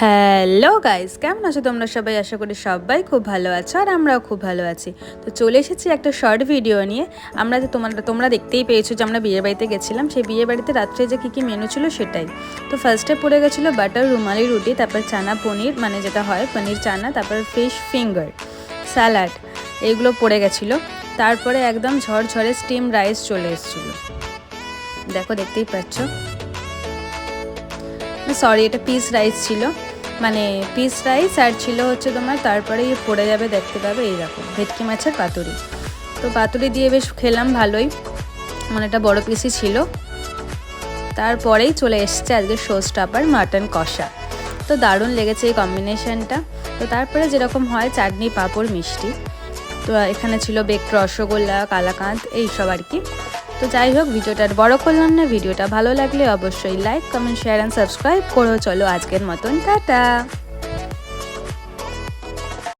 Hello guys, কেমন আছো তোমরা সবাই? আশা করি সবাই খুব ভালো আছো আর আমরাও খুব ভালো আছি। তো চলে এসেছি একটা শর্ট ভিডিও নিয়ে। তোমরা দেখতেই পেয়েছো যে আমরা বিয়ে বাড়িতে গেছিলাম। সেই বিয়ে বাড়িতে রাত্রে যে কী মেনু ছিল সেটাই। তো ফার্স্টে পড়ে গেছিলো বাটার রুমালি রুটি, তারপর চানা পনির মানে যেটা হয় পনির চানা, তারপর ফিশ ফিঙ্গার, স্যালাড, এইগুলো পড়ে গেছিলো। তারপরে একদম ঝরঝরে স্টিম রাইস চলে এসেছিলো, দেখো দেখতেই পাচ্ছ। সরি, এটা পিস রাইস ছিল, মানে পিস রাইস আর ছিল হচ্ছে তোমার, তারপরে পড়ে যাবে দেখতে পাবে এইরকম ভেটকি মাছের পাতুরি। তো পাতুরি দিয়ে বেশ খেলাম ভালোই, মানে একটা বড় পিসই ছিল। তারপরেই চলে এসছে আজকে শো স্টপার মাটন কষা। তো দারুণ লেগেছে এই কম্বিনেশনটা। তো তারপরে যেরকম হয় চাটনি, পাঁপড়, মিষ্টি। তো এখানে ছিল বেকড রসগোল্লা, কালাকাঁদ, এইসব আর কি। তো যাই হোক, ভিডিওটা বড় করলাম না। ভিডিওটা ভালো লাগলে অবশ্যই like, comment, share and subscribe করো। চলো আজকের মতন টাটা।